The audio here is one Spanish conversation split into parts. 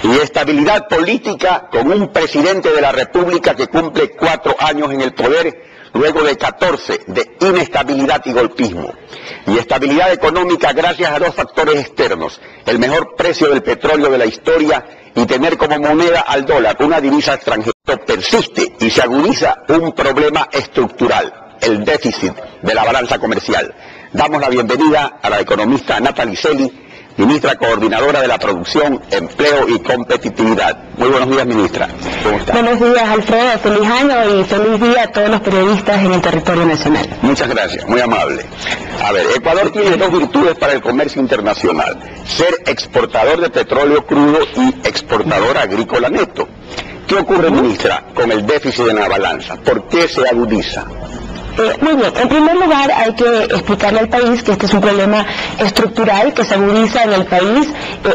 y estabilidad política con un presidente de la República que cumple 4 años en el poder, luego de 14 de inestabilidad y golpismo. Y estabilidad económica gracias a 2 factores externos: el mejor precio del petróleo de la historia y tener como moneda al dólar, una divisa extranjera. Persiste y se agudiza un problema estructural: el déficit de la balanza comercial. Damos la bienvenida a la economista Natalie Celi, ministra coordinadora de la Producción, Empleo y Competitividad. Muy buenos días, ministra. ¿Cómo está? Buenos días, Alfredo. Feliz año y feliz día a todos los periodistas en el territorio nacional. Muchas gracias, muy amable. A ver, Ecuador tiene 2 virtudes para el comercio internacional: ser exportador de petróleo crudo y exportador agrícola neto. ¿Qué ocurre, ministra, con el déficit en la balanza? ¿Por qué se agudiza? Muy bien, en primer lugar hay que explicarle al país que este es un problema estructural que se agudiza en el país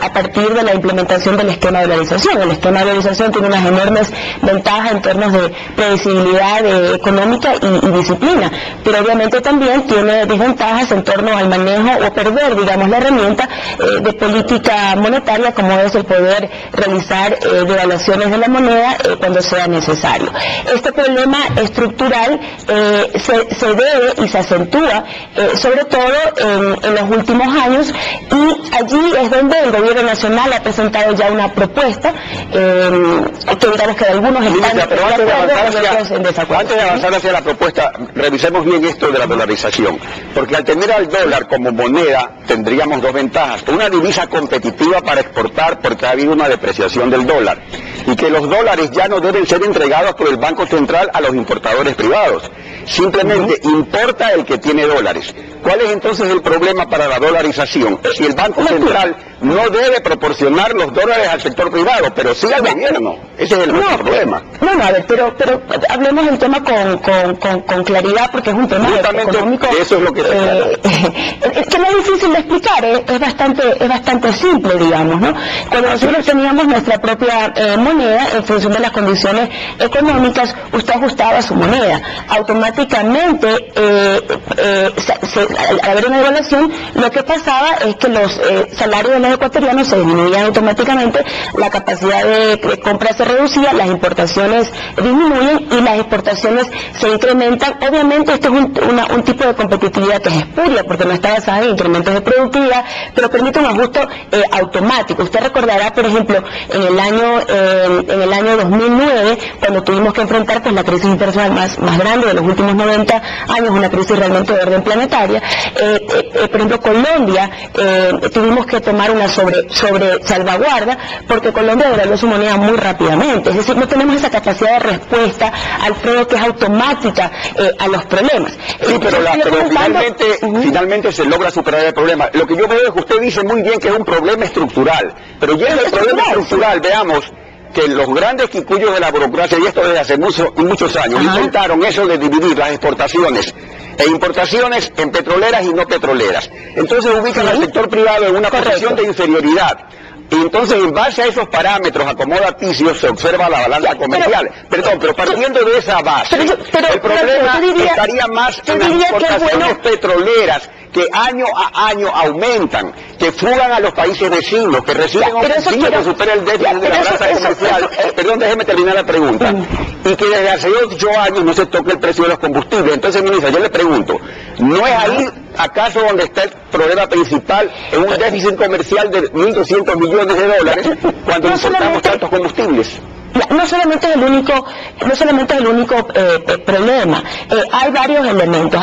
a partir de la implementación del esquema de dolarización. El esquema de dolarización tiene unas enormes ventajas en términos de previsibilidad económica y disciplina, pero obviamente también tiene desventajas en torno al manejo o perder, digamos, la herramienta de política monetaria, como es el poder realizar devaluaciones de la moneda cuando sea necesario. Este problema estructural se debe y se acentúa sobre todo en los últimos años, y allí es donde el gobierno nacional ha presentado ya una propuesta que digamos que algunos están en desacuerdo. Antes de avanzar hacia la propuesta, revisemos bien esto de la dolarización, porque al tener al dólar como moneda tendríamos 2 ventajas: una divisa competitiva para exportar, porque ha habido una depreciación del dólar, y que los dólares ya no deben ser entregados por el Banco Central a los importadores privados. Simplemente importa el que tiene dólares. ¿Cuál es entonces el problema para la dolarización? Si el Banco Central no debe proporcionar los dólares al sector privado, pero sí al gobierno. Ese es el problema. A ver, pero hablemos del tema con claridad, porque es un tema económico. Eso es lo que es que no es difícil de explicar, es bastante simple, digamos, ¿no? Cuando nosotros teníamos nuestra propia moneda, en función de las condiciones económicas, usted ajustaba su moneda. Automáticamente, al haber una devaluación, lo que pasaba es que los salarios de los ecuatorianos se disminuían automáticamente, la capacidad de compra se reducía, las importaciones disminuyen y las exportaciones se incrementan. Obviamente esto es un tipo de competitividad que es espuria, porque no está basada en incrementos de productividad, pero permite un ajuste automático. Usted recordará, por ejemplo, en el año 2009, cuando tuvimos que enfrentar pues la crisis internacional más grande de los últimos 90 años, una crisis realmente de orden planetaria. Por ejemplo, Colombia, tuvimos que tomar una sobre salvaguarda, porque Colombia devaluó su moneda muy rápidamente. Es decir, no tenemos esa capacidad de respuesta, Alfredo, que es automática a los problemas. Sí, pero finalmente se logra superar el problema. Lo que yo veo es que usted dice muy bien que es un problema estructural, pero ya en el problema estructural, veamos que los grandes quicuyos de la burocracia, y esto desde hace muchos años, intentaron eso de dividir las exportaciones e importaciones en petroleras y no petroleras. Entonces ubican al sector privado en una posición de inferioridad. Y entonces, en base a esos parámetros acomodaticios, se observa la balanza comercial. Pero partiendo de esa base, el problema estaría más en las importaciones petroleras, que año a año aumentan, que fugan a los países vecinos, que reciben ofensivas que supera el déficit de la balanza comercial. Perdón, déjeme terminar la pregunta. Y que desde hace 8 años no se toca el precio de los combustibles. Entonces, ministra, yo le pregunto, ¿no es ahí acaso donde está el problema principal, en un déficit comercial de 1.200 millones de dólares cuando importamos tantos combustibles? No solamente es el único problema, hay varios elementos,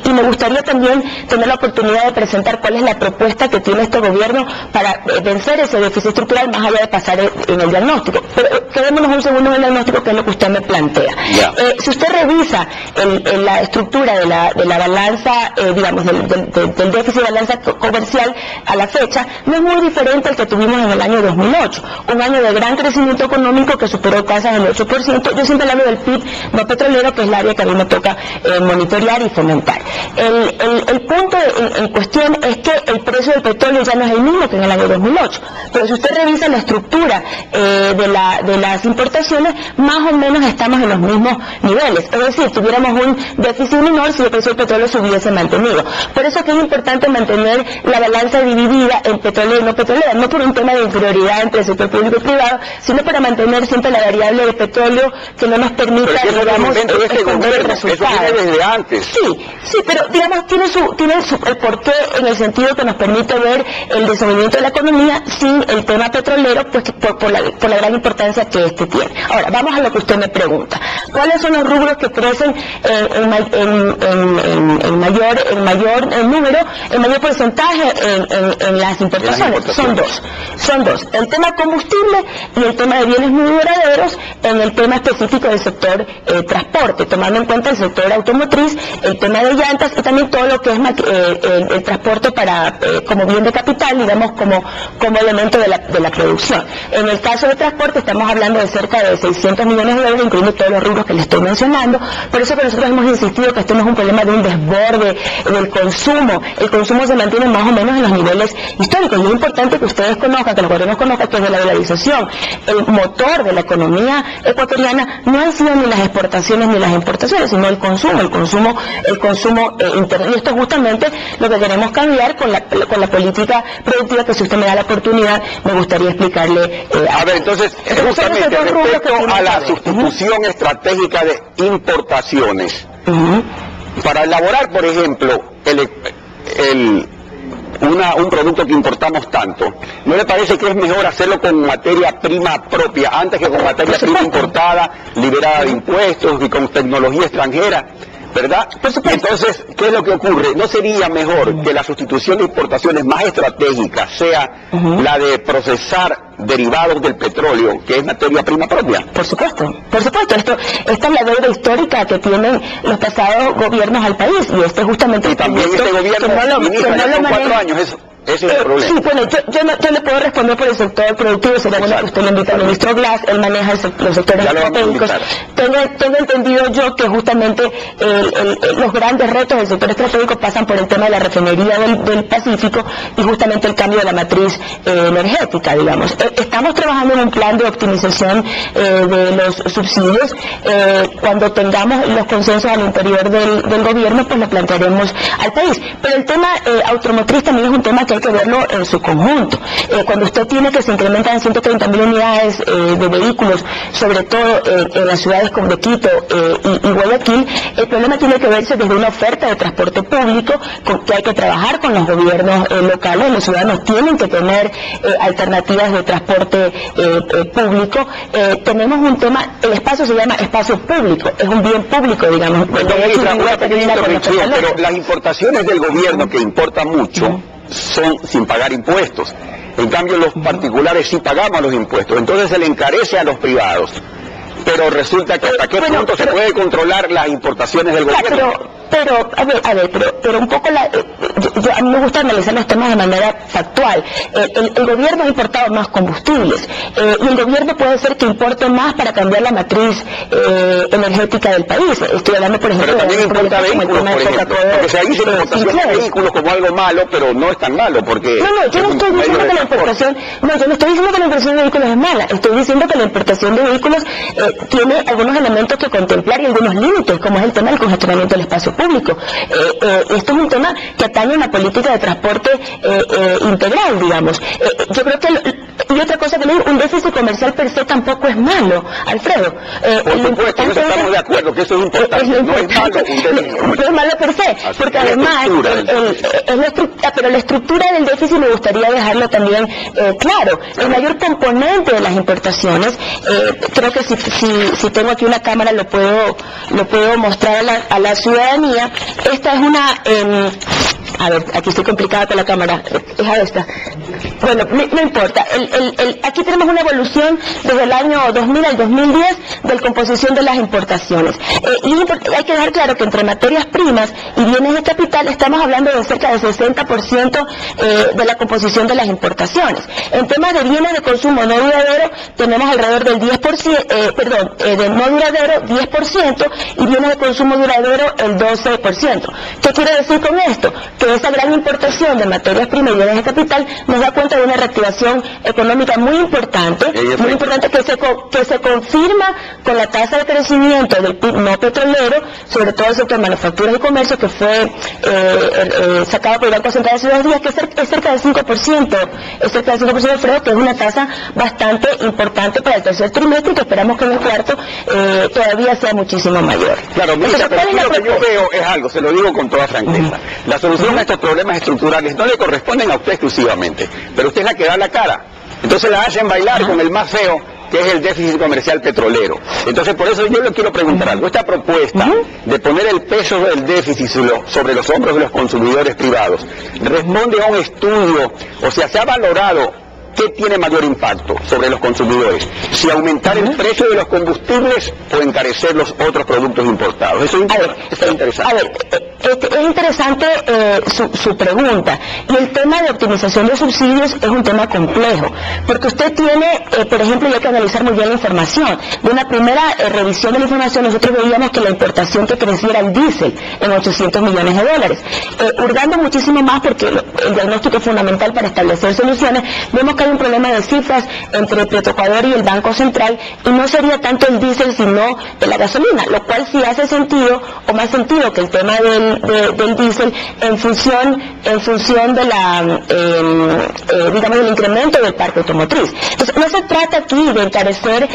y me gustaría también tener la oportunidad de presentar cuál es la propuesta que tiene este gobierno para vencer ese déficit estructural, más allá de pasar en el diagnóstico. Pero quedémonos un segundo en el diagnóstico, que es lo que usted me plantea. Si usted revisa la estructura de la balanza, digamos, del déficit de balanza comercial a la fecha, no es muy diferente al que tuvimos en el año 2008, un año de gran crecimiento económico, Pacífico, que superó tasas del 8%. Yo siempre hablo del PIB no petrolero, que es el área que a mí me toca monitorear y fomentar. El punto en cuestión es que el precio del petróleo ya no es el mismo que en el año 2008, pero si usted revisa la estructura de las importaciones, más o menos estamos en los mismos niveles, es decir, tuviéramos un déficit menor si el precio del petróleo se hubiese mantenido. Por eso es que es importante mantener la balanza dividida en petróleo y no petrolera, no por un tema de inferioridad entre el sector público y privado, sino para mantener siempre la variable de petróleo que no nos permita, digamos, esconder resultados. Eso viene desde antes. Sí, pero digamos tiene el porqué en el sentido que nos permite ver el desenvolvimiento de la economía sin el tema petrolero, pues por la gran importancia que este tiene. Ahora, vamos a lo que usted me pregunta. ¿Cuáles son los rubros que crecen en mayor porcentaje en las importaciones? Son dos. El tema combustible y el tema de bienes muy duraderos en el tema específico del sector transporte, tomando en cuenta el sector automotriz, el tema de llantas y también todo lo que es el transporte como bien de capital, digamos, como elemento de la producción. En el caso de transporte estamos hablando de cerca de 600 millones de dólares, incluyendo todos los rubros que les estoy mencionando. Por eso que nosotros hemos insistido que este no es un problema de un desborde del consumo. El consumo se mantiene más o menos en los niveles históricos y es importante que ustedes conozcan, que los gobiernos conozcan que desde la dolarización el motor de la economía ecuatoriana no han sido ni las exportaciones ni las importaciones, sino el consumo interno. Y esto es justamente lo que queremos cambiar con la política productiva, que si usted me da la oportunidad me gustaría explicarle. A ver, entonces, justamente respecto a la sustitución estratégica de importaciones, para elaborar, por ejemplo, un producto que importamos tanto, ¿no le parece que es mejor hacerlo con materia prima propia antes que con materia prima importada, liberada de impuestos y con tecnología extranjera? ¿Verdad? Entonces, ¿qué es lo que ocurre? ¿No sería mejor que la sustitución de importaciones más estratégica sea la de procesar derivados del petróleo, que es materia prima propia? Por supuesto. Esta es la deuda histórica que tienen los pasados gobiernos al país, y este justamente... Y también este gobierno con 4 años, ese es el problema. Sí, bueno, yo le puedo responder por el sector productivo, sería bueno que usted le invite al ministro Glass, él maneja los sectores estratégicos. Tengo entendido yo que justamente los grandes retos del sector estratégico pasan por el tema de la refinería del Pacífico y justamente el cambio de la matriz energética, digamos. Estamos trabajando en un plan de optimización de los subsidios. Cuando tengamos los consensos al interior del gobierno, pues lo plantearemos al país. Pero el tema automotriz también es un tema que hay que verlo en su conjunto. Cuando usted tiene que se incrementan 130.000 unidades de vehículos, sobre todo en las ciudades como de Quito y Guayaquil, el problema tiene que verse desde una oferta de transporte público que hay que trabajar con los gobiernos locales. Los ciudadanos tienen que tener alternativas de transporte público. Tenemos un tema, el espacio se llama espacio público, es un bien público, digamos. Pero las importaciones del gobierno, que importa mucho, son sin pagar impuestos. En cambio, los particulares sí pagamos los impuestos, entonces se le encarece a los privados. Pero resulta que hasta qué punto se puede controlar las importaciones del gobierno. Pero un poco a mí me gusta analizar los temas de manera factual. El gobierno ha importado más combustibles y el gobierno puede ser que importe más para cambiar la matriz energética del país. Estoy hablando, por ejemplo, pero también importa vehículos, por ejemplo, porque se dice la importación de vehículos como algo malo, pero no es tan malo, porque... yo no estoy diciendo que la importación de vehículos es mala, estoy diciendo que la importación de vehículos tiene algunos elementos que contemplar y algunos límites, como es el tema del congestionamiento del espacio público. Esto es un tema que atañe a una política de transporte integral, digamos. Yo creo que, y otra cosa que le digo, un déficit comercial per se tampoco es malo, Alfredo. Por supuesto, estamos de acuerdo que eso es importante, no es malo un déficit comercial. No es malo per se, porque además, pero la estructura del déficit me gustaría dejarlo también claro. El mayor componente de las importaciones, creo que si tengo aquí una cámara lo puedo mostrar a la ciudadanía. Esta es A ver, aquí estoy complicada con la cámara. Es a esta. Bueno, no importa. Aquí tenemos una evolución desde el año 2000 al 2010 de la composición de las importaciones. Y hay que dejar claro que entre materias primas y bienes de capital estamos hablando de cerca del 60% de la composición de las importaciones. En temas de bienes de consumo no duradero tenemos alrededor del 10%, de no duradero 10% y bienes de consumo duradero el 12%. ¿Qué quiere decir con esto? Que esa gran importación de materias primas y bienes de capital nos da cuenta de una reactivación económica muy importante que se confirma con la tasa de crecimiento del PIB no petrolero, sobre todo el sector de manufacturas y comercio, que fue sacado por el Banco Central hace 2 días, que es cerca del 5%, de fraude, que es una tasa bastante importante para el tercer trimestre y que esperamos que en el cuarto todavía sea muchísimo mayor. Claro, Mirta, pero aquí lo que yo veo es algo, se lo digo con toda franqueza. La solución a estos problemas estructurales no le corresponden a usted exclusivamente, pero usted es la que da la cara. Entonces la hacen bailar con el más feo, que es el déficit comercial petrolero. Entonces, por eso yo le quiero preguntar algo. Esta propuesta de poner el peso del déficit sobre los hombros de los consumidores privados, ¿responde a un estudio? O sea, ¿se ha valorado qué tiene mayor impacto sobre los consumidores? Si aumentar el precio de los combustibles o encarecer los otros productos importados. Eso es interesante. A ver, es interesante su pregunta. Y el tema de optimización de subsidios es un tema complejo, porque usted tiene, por ejemplo, y hay que analizar muy bien la información. De una primera revisión de la información, nosotros veíamos que la importación que creciera el diésel en $800 millones. Hurgando muchísimo más, porque el diagnóstico es fundamental para establecer soluciones, vemos que hay un problema de cifras entre Petroecuador y el Banco Central, y no sería tanto el diésel sino de la gasolina, lo cual sí hace sentido, o más sentido que el tema del diésel en función de la, digamos, del incremento del parque automotriz. Entonces, no se trata aquí de encarecer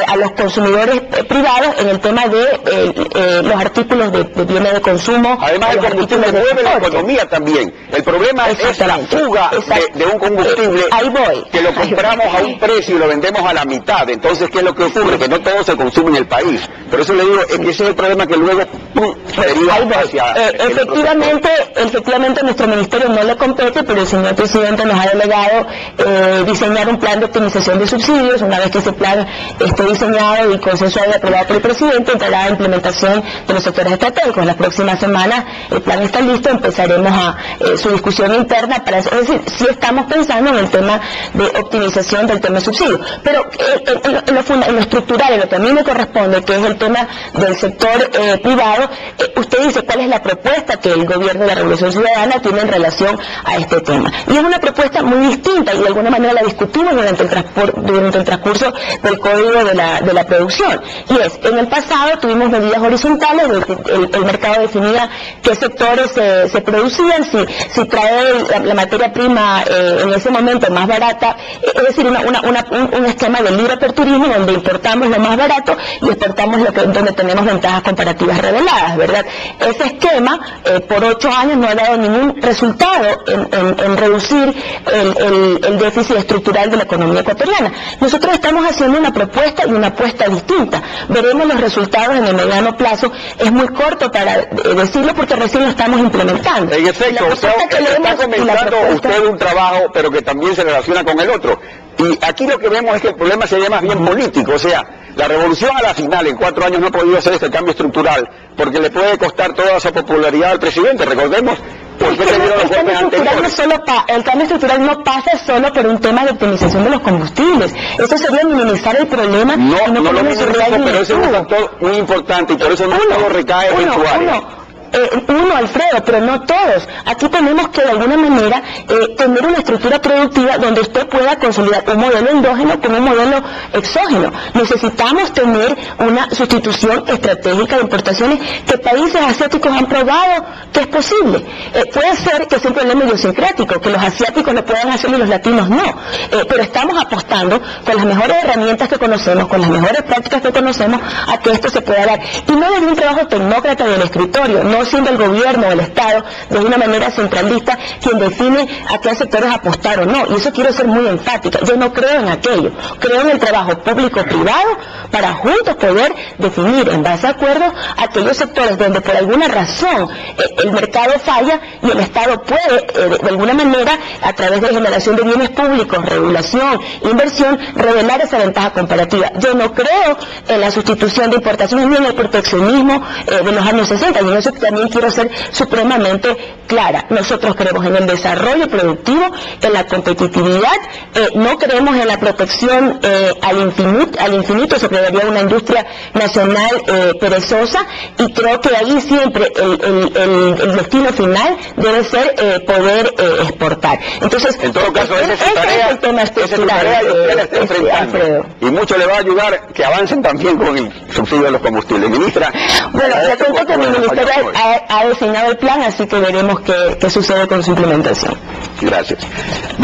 a los consumidores privados en el tema de los artículos de bienes de consumo. Además, el combustible mueve la economía también. El problema es la fuga de un combustible. Ahí voy. Que lo compramos a un precio y lo vendemos a la mitad. Entonces, ¿qué es lo que ocurre? Que no todo se consume en el país. Por eso le digo, ese es el problema que luego deriva hacia... Efectivamente, nuestro ministerio no le compete, pero el señor presidente nos ha delegado diseñar un plan de optimización de subsidios. Una vez que ese plan esté diseñado y consensuado y aprobado por el presidente, entrará a implementación de los sectores estratégicos. La próxima semana el plan está listo, empezaremos su discusión interna para eso. Es decir, sí estamos pensando en el tema de optimización del tema de subsidio, pero en lo estructural, en lo que a mí me corresponde, que es el tema del sector privado, usted dice cuál es la propuesta que el gobierno de la Revolución Ciudadana tiene en relación a este tema, y es una propuesta muy distinta y de alguna manera la discutimos durante el transcurso del código de la producción, y es, en el pasado tuvimos medidas horizontales, el mercado definía qué sectores se producían, si trae la materia prima en ese momento más barata, es decir, un esquema de libre aperturismo donde importamos lo más barato y exportamos donde tenemos ventajas comparativas reveladas, ¿verdad? Ese esquema por 8 años no ha dado ningún resultado en reducir el déficit estructural de la economía ecuatoriana. Nosotros estamos haciendo una propuesta y una apuesta distinta. Veremos los resultados en el mediano plazo. Es muy corto para decirlo porque recién lo estamos implementando. En efecto, está comenzando usted un trabajo, pero que también se relaciona con el otro. Y aquí lo que vemos es que el problema sería más bien político, o sea, la revolución a la final en 4 años no ha podido hacer este cambio estructural porque le puede costar toda esa popularidad al presidente. Recordemos por qué se dieron los golpes anteriores. El cambio estructural no pasa solo por un tema de optimización de los combustibles. Eso sería minimizar el problema. No lo minimizo, pero ese es un factor muy importante y por eso no todo recae en su área. Alfredo, pero no todos. Aquí tenemos que de alguna manera tener una estructura productiva donde usted pueda consolidar un modelo endógeno con un modelo exógeno. Necesitamos tener una sustitución estratégica de importaciones que países asiáticos han probado que es posible. Puede ser que sea un problema idiosincrático, que los asiáticos lo puedan hacer y los latinos no, pero estamos apostando con las mejores herramientas que conocemos, con las mejores prácticas que conocemos, a que esto se pueda dar. Y no desde un trabajo tecnócrata del escritorio, no no siendo el gobierno o el Estado de una manera centralista quien define a qué sectores apostar o no. Y eso quiero ser muy enfática. Yo no creo en aquello. Creo en el trabajo público-privado para juntos poder definir en base a acuerdos aquellos sectores donde por alguna razón el mercado falla y el Estado puede de alguna manera a través de generación de bienes públicos, regulación, inversión, revelar esa ventaja comparativa. Yo no creo en la sustitución de importaciones ni en el proteccionismo de los años 60, y en eso también quiero ser supremamente clara. Nosotros creemos en el desarrollo productivo, en la competitividad, no creemos en la protección al infinito, se crearía una industria nacional perezosa, y creo que ahí siempre el destino final debe ser poder exportar. Entonces, en todo caso, ese es el tema estructural, y mucho le va a ayudar que avancen también con el subsidio de los combustibles. Ministra, bueno, le cuento que mi ministerio ha diseñado el plan, así que veremos qué sucede con su implementación. Gracias.